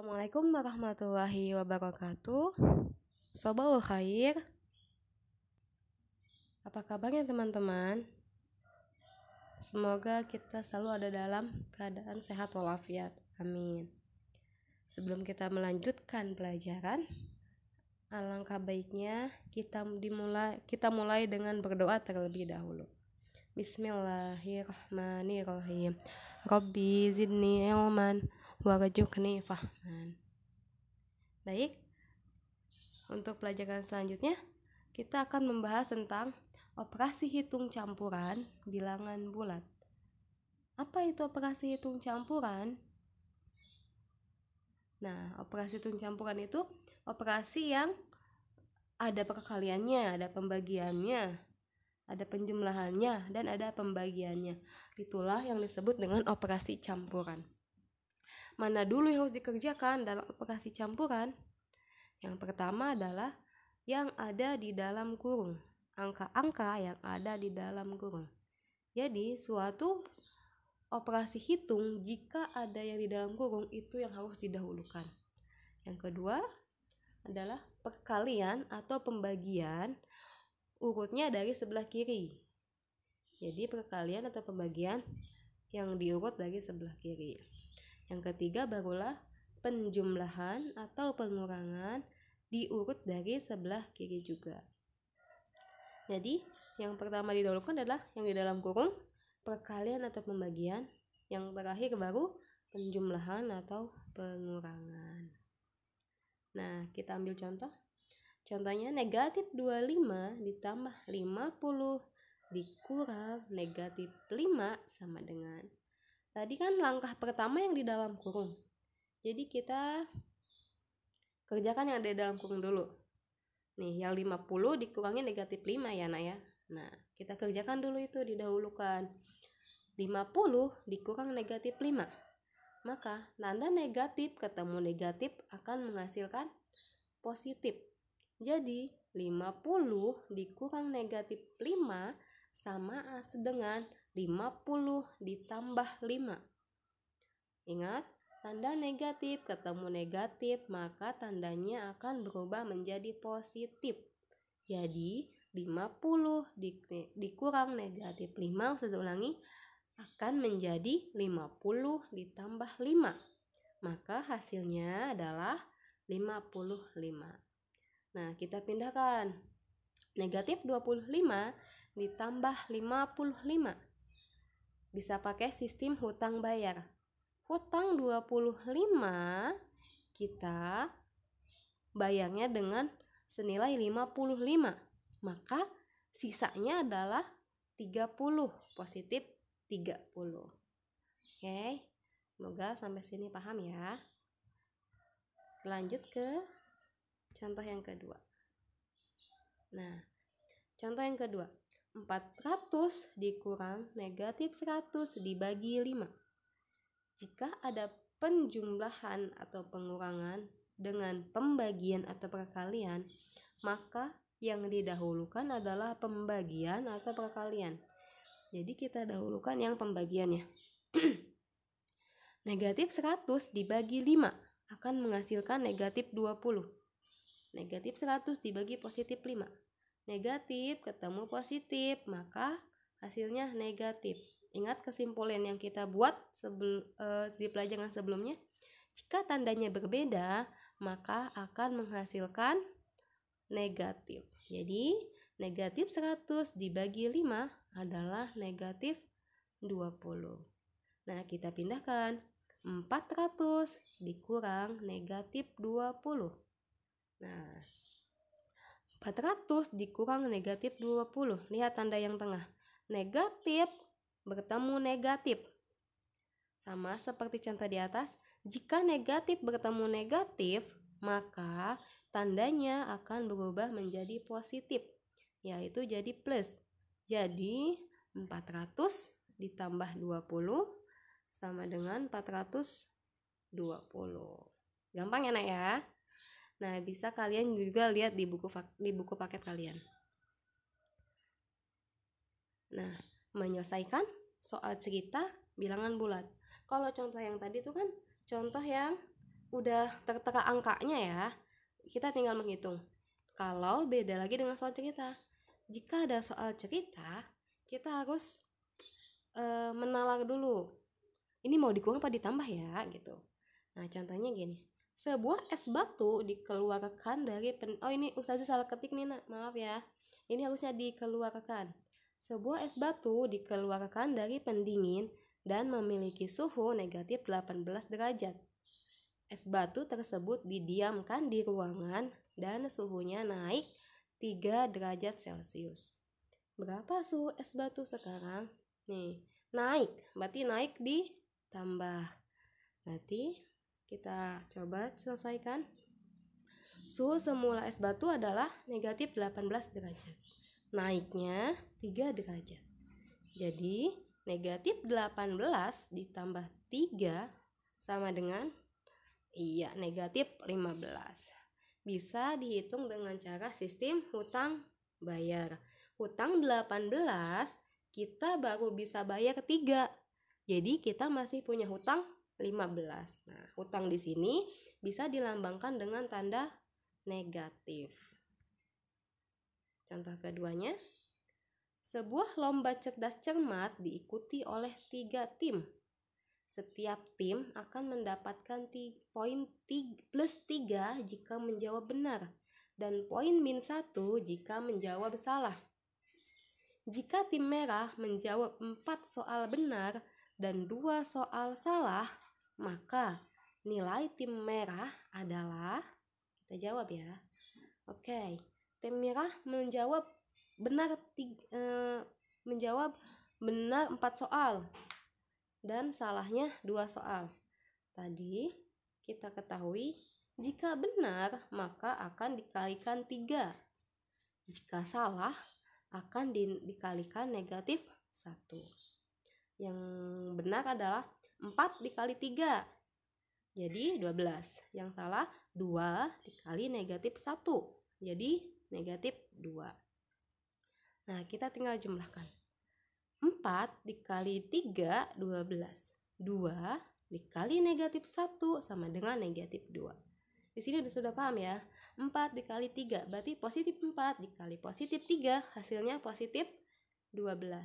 Assalamualaikum warahmatullahi wabarakatuh. Sobahul khair. Apa kabarnya teman-teman? Semoga kita selalu ada dalam keadaan sehat walafiat. Amin. Sebelum kita melanjutkan pelajaran, alangkah baiknya kita mulai dengan berdoa terlebih dahulu. Bismillahirrahmanirrahim. Rabbi zidni ilman warzuqni fahman. Baik, untuk pelajaran selanjutnya kita akan membahas tentang operasi hitung campuran bilangan bulat. Apa itu operasi hitung campuran? Nah, operasi hitung campuran itu operasi yang ada perkaliannya, ada pembagiannya, ada penjumlahannya, dan ada pembagiannya. Itulah yang disebut dengan operasi campuran. Mana dulu yang harus dikerjakan dalam operasi campuran? Yang pertama adalah yang ada di dalam kurung, angka-angka yang ada di dalam kurung. Jadi suatu operasi hitung jika ada yang di dalam kurung itu yang harus didahulukan. Yang kedua adalah perkalian atau pembagian, urutnya dari sebelah kiri. Jadi perkalian atau pembagian yang diurut dari sebelah kiri. Yang ketiga barulah penjumlahan atau pengurangan diurut dari sebelah kiri juga. Jadi yang pertama didahulukan adalah yang di dalam kurung, perkalian atau pembagian. Yang terakhir baru penjumlahan atau pengurangan. Nah, kita ambil contoh. Contohnya negatif 25 ditambah 50 dikurang negatif 5 sama dengan. Tadi kan langkah pertama yang di dalam kurung. Jadi kita kerjakan yang ada di dalam kurung dulu. Nih, yang 50 dikurangi negatif 5 ya, Nak ya. Nah, kita kerjakan dulu itu, didahulukan. 50 dikurang negatif 5. Maka, tanda negatif ketemu negatif akan menghasilkan positif. Jadi, 50 dikurang negatif 5 sama dengan 50 ditambah 5. Ingat, tanda negatif ketemu negatif, maka tandanya akan berubah menjadi positif. Jadi, 50 dikurang negatif 5, saya ulangi, akan menjadi 50 ditambah 5. Maka hasilnya adalah 55. Nah, kita pindahkan. Negatif 25 ditambah 55. Bisa pakai sistem hutang bayar. Hutang 25 kita bayarnya dengan senilai 55. Maka sisanya adalah 30, positif 30. Oke, semoga sampai sini paham ya. Lanjut ke contoh yang kedua. Nah, contoh yang kedua. 400 dikurang negatif 100 dibagi 5. Jika ada penjumlahan atau pengurangan dengan pembagian atau perkalian, maka yang didahulukan adalah pembagian atau perkalian. Jadi kita dahulukan yang pembagiannya. Negatif 100 dibagi 5 akan menghasilkan negatif 20. Negatif 100 dibagi positif 5. Negatif ketemu positif, maka hasilnya negatif. Ingat kesimpulan yang kita buat di pelajaran sebelumnya. Jika tandanya berbeda, maka akan menghasilkan negatif. Jadi, negatif 100 dibagi 5 adalah negatif 20. Nah, kita pindahkan. 400 dikurang negatif 20. Nah, 400 dikurang negatif 20. Lihat tanda yang tengah. Negatif bertemu negatif. Sama seperti contoh di atas. Jika negatif bertemu negatif, maka tandanya akan berubah menjadi positif, yaitu jadi plus. Jadi 400 ditambah 20 sama dengan 420. Gampang ya, Nak ya? Nah, bisa kalian juga lihat di buku paket kalian. Nah, menyelesaikan soal cerita bilangan bulat. Kalau contoh yang tadi itu kan contoh yang udah tertera angkanya ya, kita tinggal menghitung. Kalau beda lagi dengan soal cerita, jika ada soal cerita kita harus menalar dulu, ini mau dikurang apa ditambah ya gitu. Nah contohnya gini, sebuah es batu dikeluarkan dari ini Ustazah salah ketik nih nak, maaf ya, ini harusnya dikeluarkan. Sebuah es batu dikeluarkan dari pendingin dan memiliki suhu negatif 18 derajat. Es batu tersebut didiamkan di ruangan dan suhunya naik 3 derajat Celcius. Berapa suhu es batu sekarang? Nih, naik, berarti naik ditambah. Berarti kita coba selesaikan. Suhu semula es batu adalah negatif 18 derajat. Naiknya 3 derajat. Jadi negatif 18 ditambah 3 sama dengan negatif 15. Bisa dihitung dengan cara sistem hutang bayar. Hutang 18 kita baru bisa bayar 3. Jadi kita masih punya hutang 15. Nah, hutang di sini bisa dilambangkan dengan tanda negatif. Contoh keduanya, sebuah lomba cerdas cermat diikuti oleh 3 tim. Setiap tim akan mendapatkan poin plus 3 jika menjawab benar dan poin min 1 jika menjawab salah. Jika tim merah menjawab 4 soal benar dan 2 soal salah, maka nilai tim merah adalah, kita jawab ya. Oke, tim merah menjawab benar 4 soal dan salahnya 2 soal. Tadi kita ketahui jika benar maka akan dikalikan 3. Jika salah akan dikalikan negatif 1. Yang benar adalah 4 dikali 3. Jadi 12. Yang salah 2 dikali negatif 1. Jadi negatif 2. Nah, kita tinggal jumlahkan. 4 dikali 3, 12. 2 dikali negatif 1 sama dengan negatif 2. Di sini sudah paham ya? 4 dikali 3 berarti positif 4 dikali positif 3 hasilnya positif 12.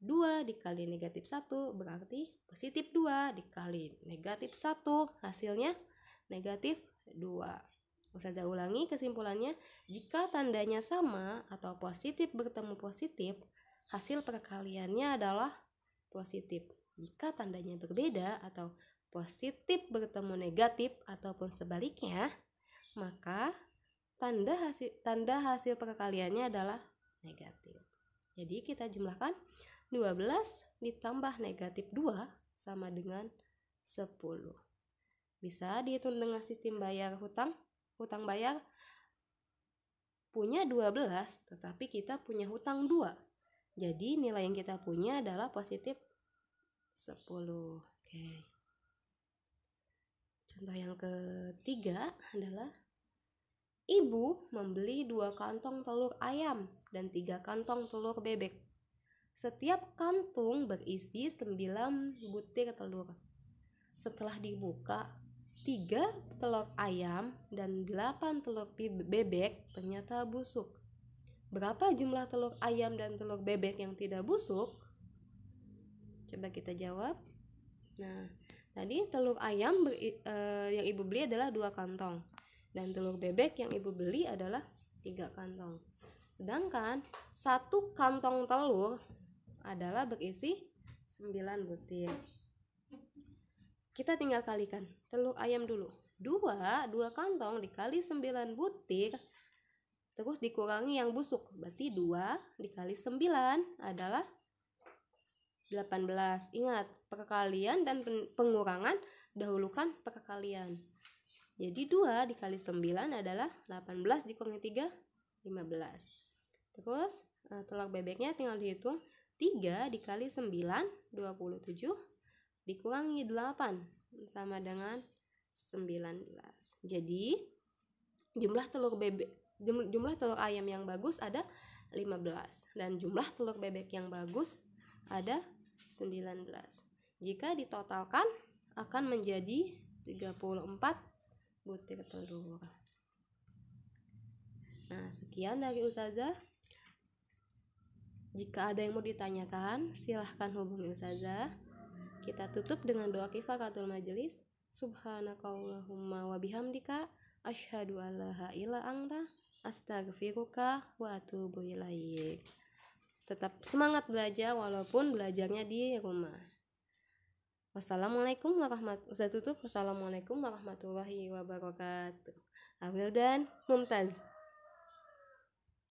2 dikali negatif 1 berarti positif 2 dikali negatif 1 hasilnya negatif 2. Ustazah ulangi kesimpulannya, jika tandanya sama atau positif bertemu positif, hasil perkaliannya adalah positif. Jika tandanya berbeda atau positif bertemu negatif ataupun sebaliknya, maka tanda hasil perkaliannya adalah negatif. Jadi kita jumlahkan 12 ditambah negatif 2 sama dengan 10. Bisa dihitung dengan sistem bayar hutang bayar. Punya 12 tetapi kita punya hutang 2. Jadi nilai yang kita punya adalah positif 10. Oke. Contoh yang ketiga adalah ibu membeli 2 kantong telur ayam dan 3 kantong telur bebek. Setiap kantung berisi 9 butir telur. Setelah dibuka, 3 telur ayam dan 8 telur bebek ternyata busuk. Berapa jumlah telur ayam dan telur bebek yang tidak busuk? Coba kita jawab. Nah, tadi telur ayam yang ibu beli adalah 2 kantong dan telur bebek yang ibu beli adalah 3 kantong. Sedangkan 1 kantong telur adalah berisi 9 butir. Kita tinggal kalikan telur ayam dulu. 2 kantong dikali 9 butir terus dikurangi yang busuk, berarti 2 dikali 9 adalah 18. Ingat, perkalian dan pengurangan dahulukan perkalian. Jadi 2 dikali 9 adalah 18 dikurangi 3, 15. Terus telur bebeknya tinggal dihitung, 3 dikali 9, 27 dikurangi 8 sama dengan 19. Jadi jumlah telur ayam yang bagus ada 15 dan jumlah telur bebek yang bagus ada 19. Jika ditotalkan akan menjadi 34 butir telur. Nah, sekian dari Ustazah. Jika ada yang mau ditanyakan, silahkan hubungi Ustazah. Kita tutup dengan doa kifaratul majelis. Subhanakallahumma wa bihamdika asyhadu an la ilaha illa anta astaghfiruka wa atubu ilaik. Tetap semangat belajar walaupun belajarnya di rumah. Wassalamualaikum warahmatullahi wabarakatuh. Wassalamualaikum warahmatullahi wabarakatuh. Awil dan Mumtaz.